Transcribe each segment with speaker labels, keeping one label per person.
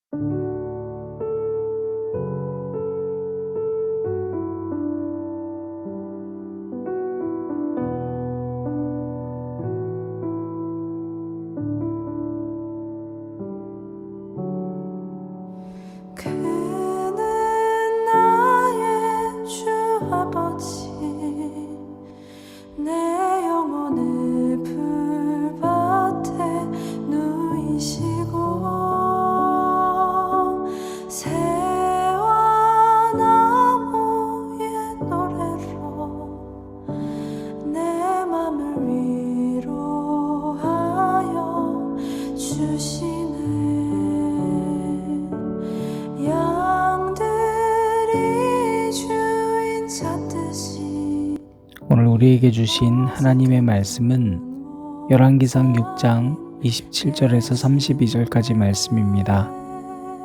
Speaker 1: 그는 나의 주 아버지, 내 영혼을 불밭에 누이시고 새와 나무의 노래로 내 맘을 위로하여 주시네. 양들이 주인 찾듯이.
Speaker 2: 오늘 우리에게 주신 하나님의 말씀은 열왕기상 6장 27절에서 32절까지 말씀입니다.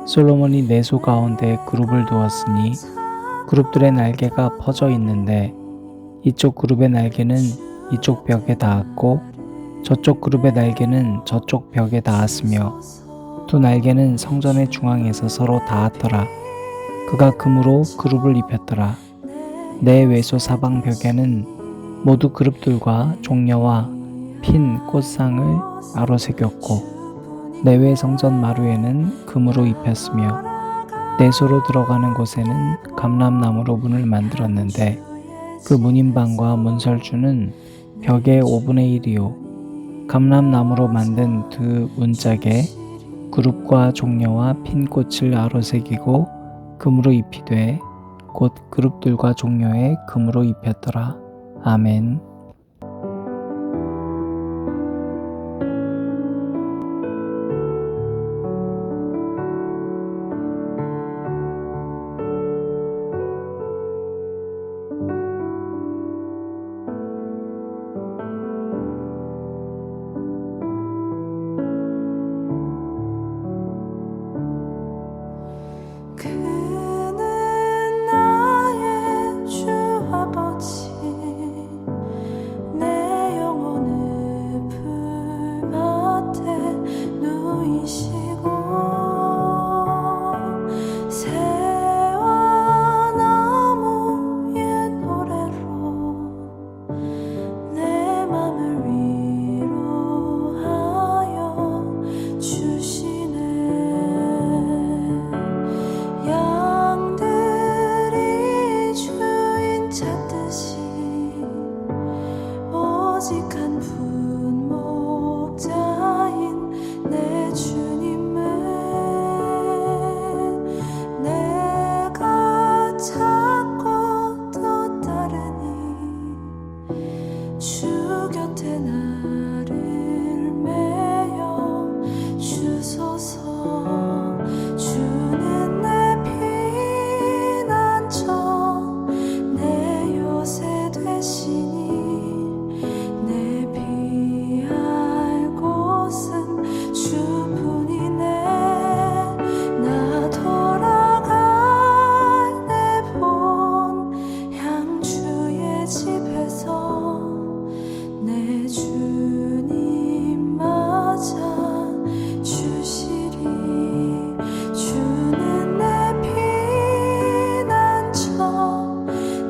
Speaker 2: 솔로몬이 내소 가운데 그룹을 두었으니 그룹들의 날개가 퍼져 있는데 이쪽 그룹의 날개는 이쪽 벽에 닿았고 저쪽 그룹의 날개는 저쪽 벽에 닿았으며 두 날개는 성전의 중앙에서 서로 닿았더라. 그가 금으로 그룹을 입혔더라. 내 외소 사방 벽에는 모두 그룹들과 종려와 핀 꽃상을 아로새겼고 내외 성전 마루에는 금으로 입혔으며 내소로 들어가는 곳에는 감람나무로 문을 만들었는데 그 문인방과 문설주는 벽의 5분의 1이요 감람나무로 만든 두 문짝에 그룹과 종려와 핀 꽃을 아로새기고 금으로 입히되 곧 그룹들과 종려에 금으로 입혔더라. 아멘.
Speaker 1: 그는 나의 주 아버지, 내 영혼을 불밭에 누이시고 새와 나무의 노래로 내 맘을 위로하여 주시네. 양들이 주인 찾듯이 오직 한 분목자인 내 주님을 내가 찾고 또 따르니 주 곁에 나를 메어 주소서. 주는 내 피난처 내 요새 되시니 내 피할 곳은 주뿐이네. 나 돌아갈 내 본향 주의 집에서 내 주님 맞아 주시리. 주는 내 피난처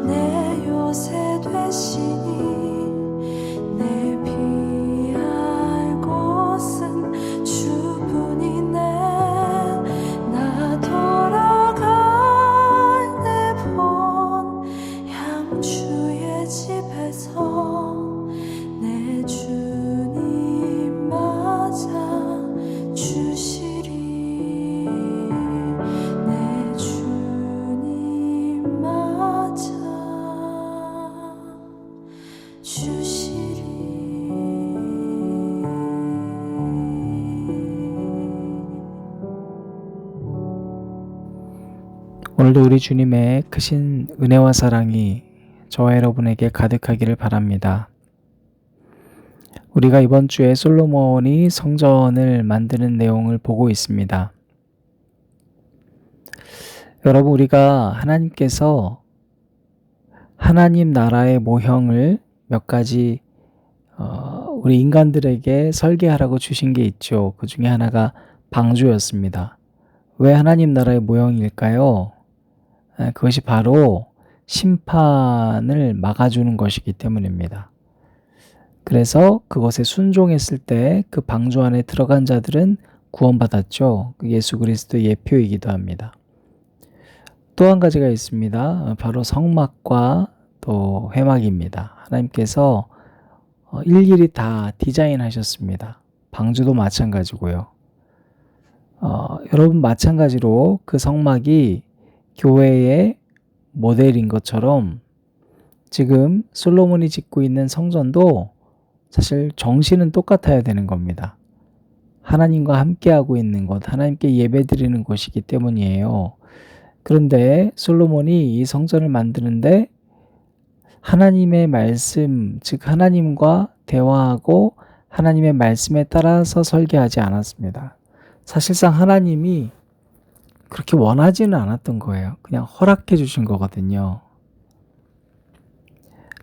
Speaker 1: 내 요새 되시니 내 피할 곳은 주뿐이네. 나 돌아갈 내 본향 주의 집에서 내 주님 맞아 주시리. 내 주님 맞아 주시리.
Speaker 2: 오늘도 우리 주님의 크신 은혜와 사랑이 저와 여러분에게 가득하기를 바랍니다. 우리가 이번 주에 솔로몬이 성전을 만드는 내용을 보고 있습니다. 여러분, 우리가 하나님께서 하나님 나라의 모형을 몇 가지 우리 인간들에게 설계하라고 주신 게 있죠. 그 중에 하나가 방주였습니다. 왜 하나님 나라의 모형일까요? 그것이 바로 심판을 막아주는 것이기 때문입니다. 그래서 그것에 순종했을 때 그 방주 안에 들어간 자들은 구원받았죠. 예수 그리스도의 예표이기도 합니다. 또 한 가지가 있습니다. 바로 성막과 또 회막입니다. 하나님께서 일일이 다 디자인하셨습니다. 방주도 마찬가지고요. 여러분 마찬가지로 그 성막이 교회의 모델인 것처럼 지금 솔로몬이 짓고 있는 성전도 사실 정신은 똑같아야 되는 겁니다. 하나님과 함께하고 있는 것, 하나님께 예배드리는 것이기 때문이에요. 그런데 솔로몬이 이 성전을 만드는데 하나님의 말씀, 즉 하나님과 대화하고 하나님의 말씀에 따라서 설계하지 않았습니다. 사실상 하나님이 그렇게 원하지는 않았던 거예요. 그냥 허락해 주신 거거든요.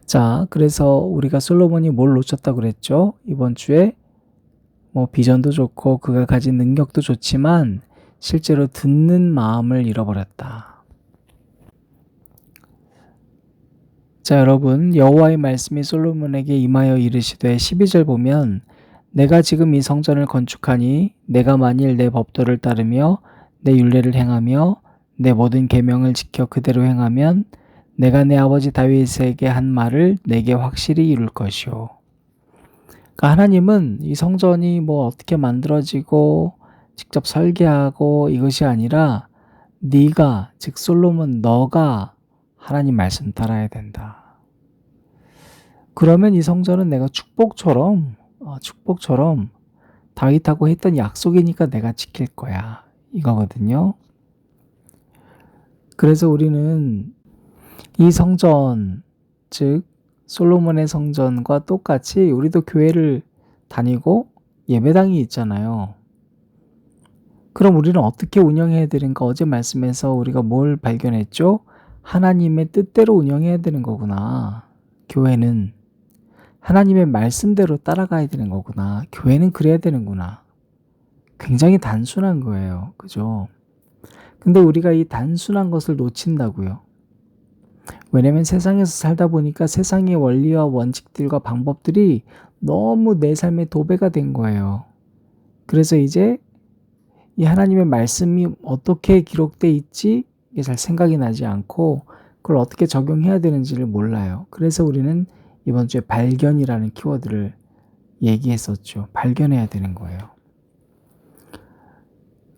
Speaker 2: 자, 그래서 우리가 솔로몬이 뭘 놓쳤다고 그랬죠? 이번 주에 비전도 좋고 그가 가진 능력도 좋지만 실제로 듣는 마음을 잃어버렸다. 자, 여러분, 여호와의 말씀이 솔로몬에게 임하여 이르시되 12절 보면 내가 지금 이 성전을 건축하니 내가 만일 내 법도를 따르며 내 율례를 행하며 내 모든 계명을 지켜 그대로 행하면 내가 내 아버지 다윗에게 한 말을 내게 확실히 이룰 것이오. 그러니까 하나님은 이 성전이 어떻게 만들어지고 직접 설계하고 이것이 아니라 네가, 즉 솔로몬 너가 하나님 말씀 따라야 된다. 그러면 이 성전은 내가 축복처럼 다윗하고 했던 약속이니까 내가 지킬 거야. 이거거든요. 그래서 우리는 이 성전, 즉 솔로몬의 성전과 똑같이 우리도 교회를 다니고 예배당이 있잖아요. 그럼 우리는 어떻게 운영해야 되는가? 어제 말씀에서 우리가 뭘 발견했죠? 하나님의 뜻대로 운영해야 되는 거구나. 교회는 하나님의 말씀대로 따라가야 되는 거구나. 교회는 그래야 되는구나. 굉장히 단순한 거예요. 그죠? 근데 우리가 이 단순한 것을 놓친다고요. 왜냐면 세상에서 살다 보니까 세상의 원리와 원칙들과 방법들이 너무 내 삶의 도배가 된 거예요. 그래서 이제 이 하나님의 말씀이 어떻게 기록돼 있지? 이게 잘 생각이 나지 않고 그걸 어떻게 적용해야 되는지를 몰라요. 그래서 우리는 이번 주에 발견이라는 키워드를 얘기했었죠. 발견해야 되는 거예요.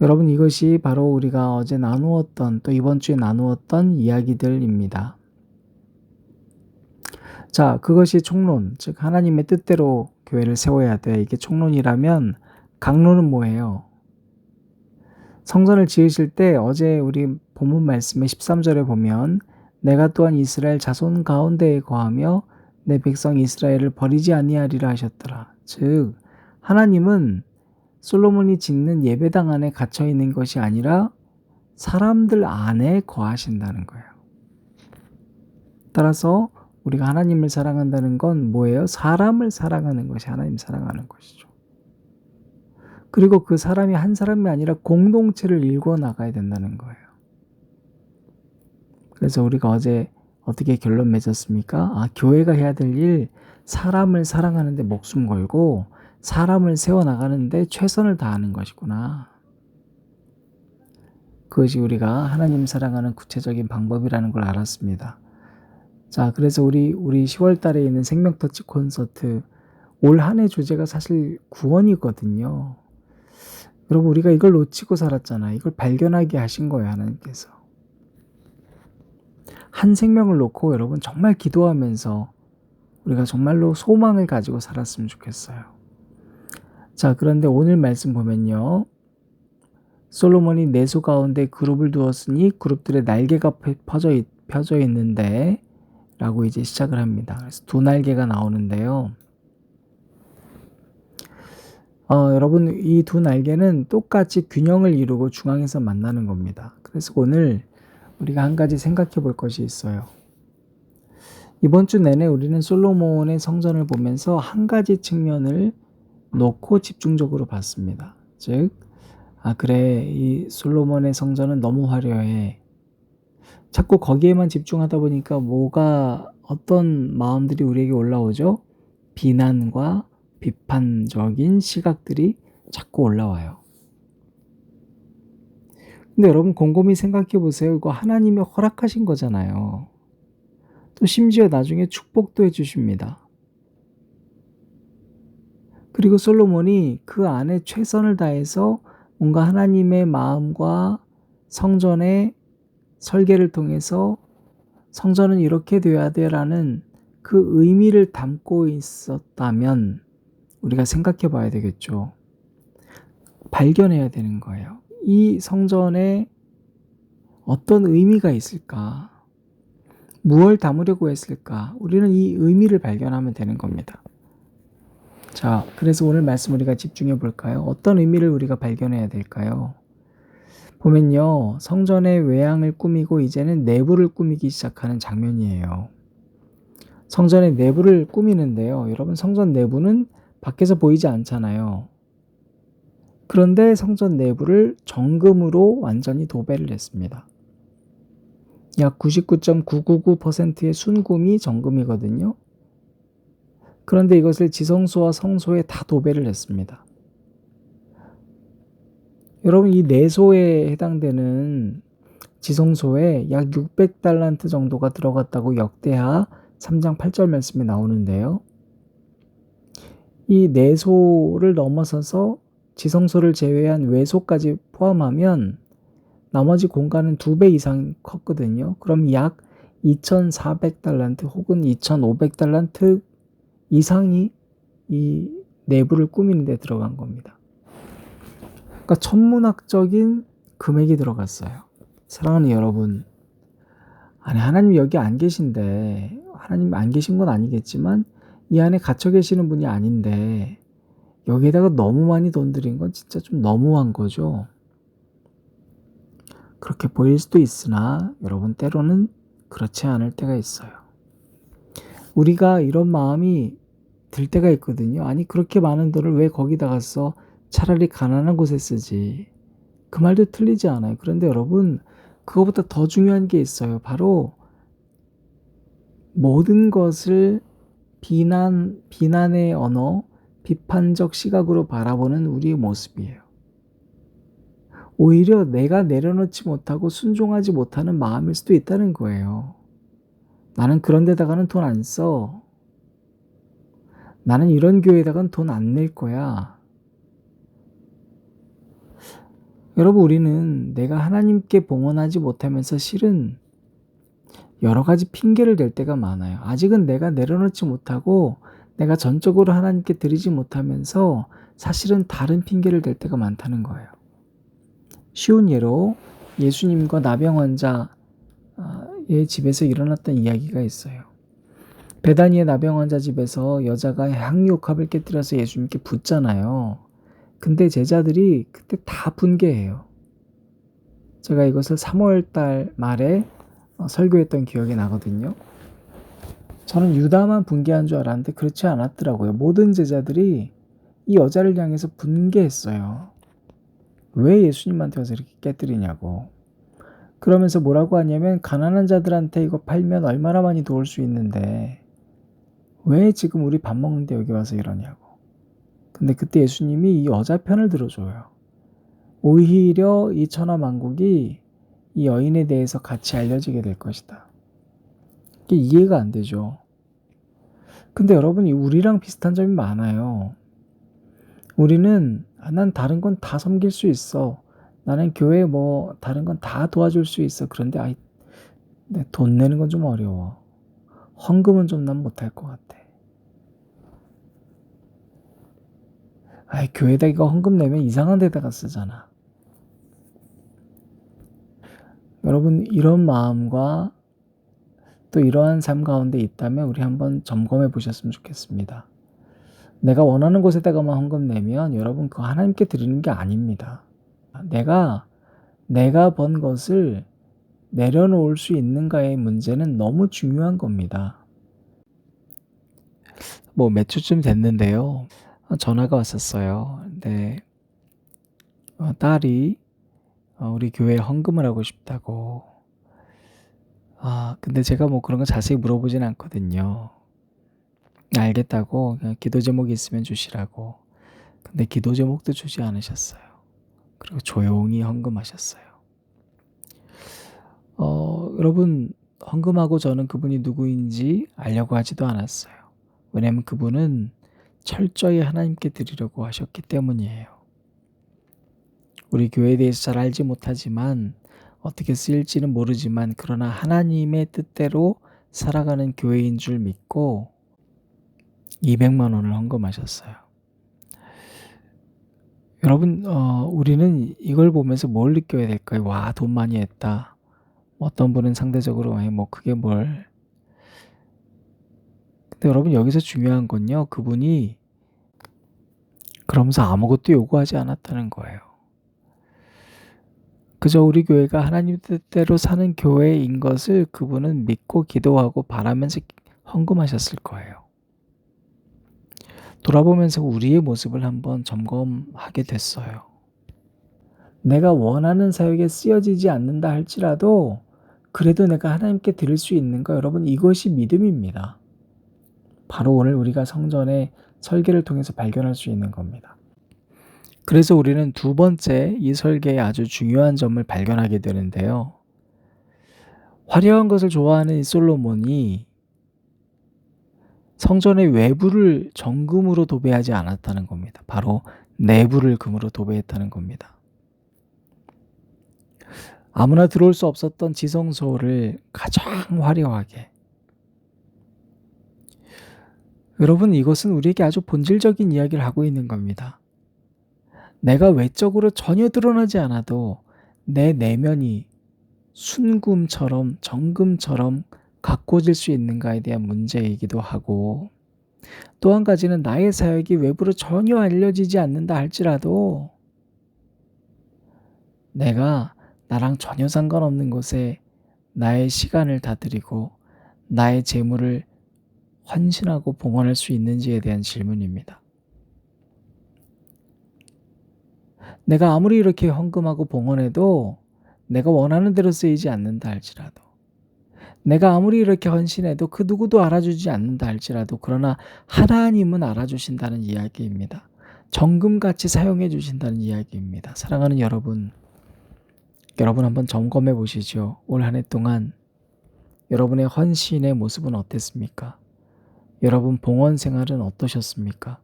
Speaker 2: 여러분, 이것이 바로 우리가 어제 나누었던 또 이번 주에 나누었던 이야기들입니다. 자, 그것이 총론, 즉 하나님의 뜻대로 교회를 세워야 돼. 이게 총론이라면 강론은 뭐예요? 성전을 지으실 때 어제 우리 본문 말씀의 13절에 보면 내가 또한 이스라엘 자손 가운데에 거하며 내 백성 이스라엘을 버리지 아니하리라 하셨더라. 즉 하나님은 솔로몬이 짓는 예배당 안에 갇혀 있는 것이 아니라 사람들 안에 거하신다는 거예요. 따라서 우리가 하나님을 사랑한다는 건 뭐예요? 사람을 사랑하는 것이 하나님 사랑하는 것이죠. 그리고 그 사람이 한 사람이 아니라 공동체를 일궈 나가야 된다는 거예요. 그래서 우리가 어제 어떻게 결론 맺었습니까? 교회가 해야 될 일, 사람을 사랑하는데 목숨 걸고 사람을 세워나가는데 최선을 다하는 것이구나. 그것이 우리가 하나님 사랑하는 구체적인 방법이라는 걸 알았습니다. 자, 그래서 우리 10월 달에 있는 생명터치 콘서트 올 한 해 주제가 사실 구원이거든요. 여러분, 우리가 이걸 놓치고 살았잖아요. 이걸 발견하게 하신 거예요, 하나님께서. 한 생명을 놓고 여러분 정말 기도하면서 우리가 정말로 소망을 가지고 살았으면 좋겠어요. 자, 그런데 오늘 말씀 보면요. 솔로몬이 내소 가운데 그룹을 두었으니 그룹들의 날개가 펴져 있는데 라고 이제 시작을 합니다. 그래서 두 날개가 나오는데요. 여러분, 이 두 날개는 똑같이 균형을 이루고 중앙에서 만나는 겁니다. 그래서 오늘 우리가 한 가지 생각해 볼 것이 있어요. 이번 주 내내 우리는 솔로몬의 성전을 보면서 한 가지 측면을 놓고 집중적으로 봤습니다. 즉 아, 그래. 이 솔로몬의 성전은 너무 화려해. 자꾸 거기에만 집중하다 보니까 어떤 마음들이 우리에게 올라오죠? 비난과 비판적인 시각들이 자꾸 올라와요. 근데 여러분 곰곰이 생각해 보세요. 이거 하나님이 허락하신 거잖아요. 또 심지어 나중에 축복도 해주십니다. 그리고 솔로몬이 그 안에 최선을 다해서 뭔가 하나님의 마음과 성전의 설계를 통해서 성전은 이렇게 돼야 돼라는 그 의미를 담고 있었다면 우리가 생각해 봐야 되겠죠. 발견해야 되는 거예요. 이 성전에 어떤 의미가 있을까? 무엇을 담으려고 했을까? 우리는 이 의미를 발견하면 되는 겁니다. 자, 그래서 오늘 말씀 우리가 집중해 볼까요? 어떤 의미를 우리가 발견해야 될까요? 보면요, 성전의 외양을 꾸미고 이제는 내부를 꾸미기 시작하는 장면이에요. 성전의 내부를 꾸미는데요. 여러분, 성전 내부는 밖에서 보이지 않잖아요. 그런데 성전 내부를 정금으로 완전히 도배를 했습니다. 약 99.999%의 순금이 정금이거든요. 그런데 이것을 지성소와 성소에 다 도배를 했습니다. 여러분, 이 내소에 해당되는 지성소에 약 600달란트 정도가 들어갔다고 역대하 3장 8절 말씀이 나오는데요. 이 내소를 넘어서서 지성소를 제외한 외소까지 포함하면 나머지 공간은 2배 이상 컸거든요. 그럼 약 2,400달란트 혹은 2,500달란트 이상이 이 내부를 꾸미는 데 들어간 겁니다. 그러니까 천문학적인 금액이 들어갔어요. 사랑하는 여러분, 아니 하나님 여기 안 계신데, 하나님 안 계신 건 아니겠지만 이 안에 갇혀 계시는 분이 아닌데 여기에다가 너무 많이 돈 들인 건 진짜 좀 너무한 거죠. 그렇게 보일 수도 있으나 여러분, 때로는 그렇지 않을 때가 있어요. 우리가 이런 마음이 들 때가 있거든요. 아니 그렇게 많은 돈을 왜 거기다가 써? 차라리 가난한 곳에 쓰지. 그 말도 틀리지 않아요. 그런데 여러분, 그거보다 더 중요한 게 있어요. 바로 모든 것을 비난의 언어, 비판적 시각으로 바라보는 우리의 모습이에요. 오히려 내가 내려놓지 못하고 순종하지 못하는 마음일 수도 있다는 거예요. 나는 그런 데다가는 돈 안 써. 나는 이런 교회에다가는 돈 안 낼 거야. 여러분, 우리는 내가 하나님께 봉헌하지 못하면서 실은 여러 가지 핑계를 댈 때가 많아요. 아직은 내가 내려놓지 못하고 내가 전적으로 하나님께 드리지 못하면서 사실은 다른 핑계를 댈 때가 많다는 거예요. 쉬운 예로 예수님과 나병 환자의 집에서 일어났던 이야기가 있어요. 베다니의 나병 환자 집에서 여자가 향유옥합을 깨뜨려서 예수님께 붓잖아요. 근데 제자들이 그때 다 분개해요. 제가 이것을 3월달 말에 설교했던 기억이 나거든요. 저는 유다만 분개한 줄 알았는데 그렇지 않았더라고요. 모든 제자들이 이 여자를 향해서 분개했어요. 왜 예수님한테 와서 이렇게 깨뜨리냐고. 그러면서 뭐라고 하냐면, 가난한 자들한테 이거 팔면 얼마나 많이 도울 수 있는데 왜 지금 우리 밥 먹는데 여기 와서 이러냐고. 근데 그때 예수님이 이 여자 편을 들어줘요. 오히려 이 천하만국이 이 여인에 대해서 같이 알려지게 될 것이다. 이게 이해가 안 되죠. 근데 여러분, 우리랑 비슷한 점이 많아요. 우리는 난 다른 건 다 섬길 수 있어. 나는 교회 다른 건 다 도와줄 수 있어. 그런데 돈 내는 건 좀 어려워. 헌금은 좀 난 못할 것 같아. 교회에다 이거 헌금 내면 이상한 데다가 쓰잖아. 여러분, 이런 마음과 또 이러한 삶 가운데 있다면 우리 한번 점검해 보셨으면 좋겠습니다. 내가 원하는 곳에다가만 헌금 내면 여러분, 그거 하나님께 드리는 게 아닙니다. 내가 번 것을 내려놓을 수 있는가의 문제는 너무 중요한 겁니다. 몇 주쯤 됐는데요. 전화가 왔었어요. 근데 딸이 우리 교회에 헌금을 하고 싶다고. 근데 제가 뭐 그런 거 자세히 물어보진 않거든요. 알겠다고 그냥 기도 제목이 있으면 주시라고. 근데 기도 제목도 주지 않으셨어요. 그리고 조용히 헌금하셨어요. 여러분, 헌금하고 저는 그분이 누구인지 알려고 하지도 않았어요. 왜냐하면 그분은 철저히 하나님께 드리려고 하셨기 때문이에요. 우리 교회에 대해서 잘 알지 못하지만 어떻게 쓰일지는 모르지만 그러나 하나님의 뜻대로 살아가는 교회인 줄 믿고 200만 원을 헌금하셨어요. 여러분, 우리는 이걸 보면서 뭘 느껴야 될까요? 와, 돈 많이 했다. 어떤 분은 상대적으로 뭐 그게 뭘. 근데 여러분, 여기서 중요한 건요, 그분이 그러면서 아무것도 요구하지 않았다는 거예요. 그저 우리 교회가 하나님 뜻대로 사는 교회인 것을 그분은 믿고 기도하고 바라면서 헌금하셨을 거예요. 돌아보면서 우리의 모습을 한번 점검하게 됐어요. 내가 원하는 사역에 쓰여지지 않는다 할지라도 그래도 내가 하나님께 드릴 수 있는 거, 여러분, 이것이 믿음입니다. 바로 오늘 우리가 성전의 설계를 통해서 발견할 수 있는 겁니다. 그래서 우리는 두 번째 이 설계의 아주 중요한 점을 발견하게 되는데요. 화려한 것을 좋아하는 이 솔로몬이 성전의 외부를 정금으로 도배하지 않았다는 겁니다. 바로 내부를 금으로 도배했다는 겁니다. 아무나 들어올 수 없었던 지성소를 가장 화려하게. 여러분, 이것은 우리에게 아주 본질적인 이야기를 하고 있는 겁니다. 내가 외적으로 전혀 드러나지 않아도 내 내면이 순금처럼 정금처럼 가꿔질 수 있는가에 대한 문제이기도 하고, 또 한 가지는 나의 사역이 외부로 전혀 알려지지 않는다 할지라도 내가 나랑 전혀 상관없는 곳에 나의 시간을 다 드리고 나의 재물을 헌신하고 봉헌할 수 있는지에 대한 질문입니다. 내가 아무리 이렇게 헌금하고 봉헌해도 내가 원하는 대로 쓰이지 않는다 할지라도, 내가 아무리 이렇게 헌신해도 그 누구도 알아주지 않는다 할지라도, 그러나 하나님은 알아주신다는 이야기입니다. 정금같이 사용해 주신다는 이야기입니다. 사랑하는 여러분 한번 점검해 보시죠. 올 한 해 동안 여러분의 헌신의 모습은 어땠습니까? 여러분 봉헌 생활은 어떠셨습니까?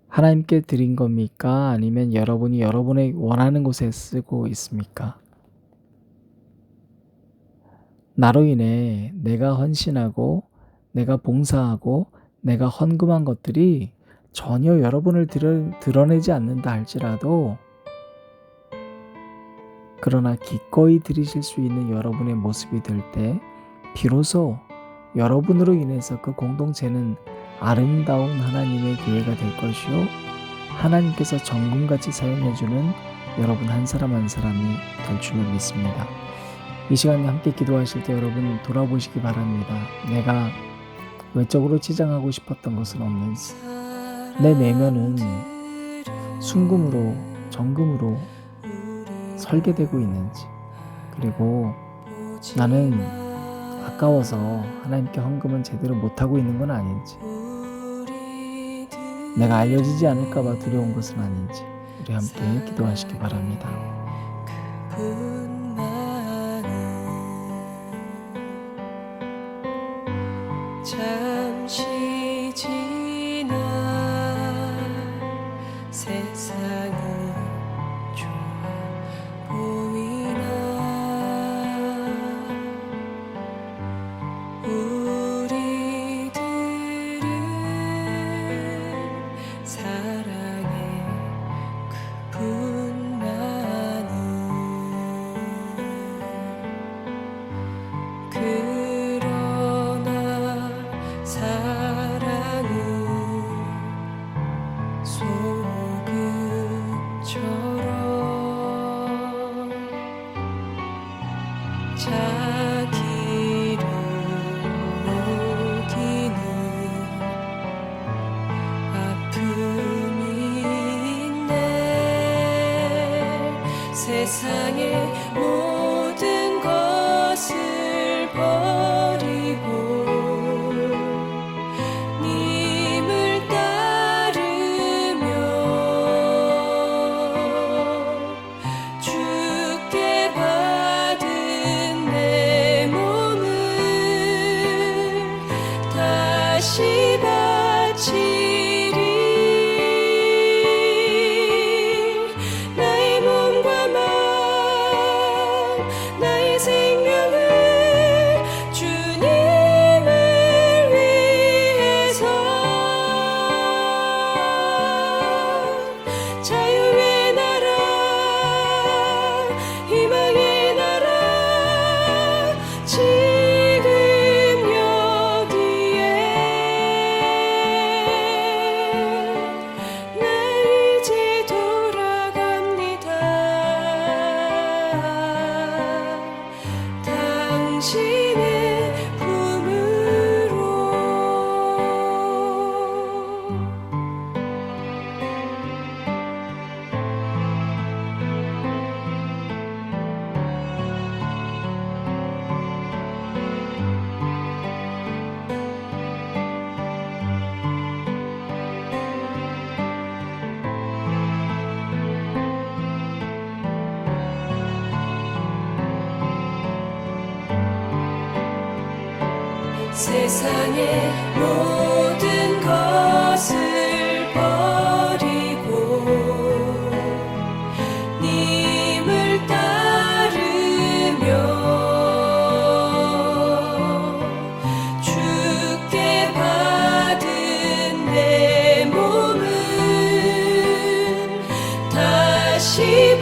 Speaker 2: 하나님께 드린 겁니까? 아니면 여러분이 여러분의 원하는 곳에 쓰고 있습니까? 나로 인해 내가 헌신하고 내가 봉사하고 내가 헌금한 것들이 전혀 여러분을 드러내지 않는다 할지라도, 그러나 기꺼이 드리실 수 있는 여러분의 모습이 될 때 비로소 여러분으로 인해서 그 공동체는 아름다운 하나님의 교회가 될 것이요, 하나님께서 정금같이 사용해주는 여러분 한 사람 한 사람이 될 줄로 믿습니다. 이 시간에 함께 기도하실 때 여러분 돌아보시기 바랍니다. 내가 외적으로 치장하고 싶었던 것은 없는지, 내 내면은 순금으로 정금으로 설계되고 있는지, 그리고 나는 아까워서 하나님께 헌금은 제대로 못하고 있는 건 아닌지, 내가 알려지지 않을까봐 두려운 것은 아닌지, 우리 함께 기도하시기 바랍니다.
Speaker 1: 잠시 지나 세상이 좋아 보이나, 우리들은 사랑의 그분만을, 그러나 사랑은 소금처럼 자기를 녹이는 아픔이 있네. 세상의 모든 것을 버리고 님을 따르며 주께 받은 내 몸을 다시 바치리. 나의 몸과 맘 나의 생명을 주님을 위해서 자유의 나라 희망의 나라 지금 여기에 나 이제 돌아갑니다. 당신의 품으로. 세상의 모든 것을 버리고 님을 따르며 주께 받은 내 몸을 다시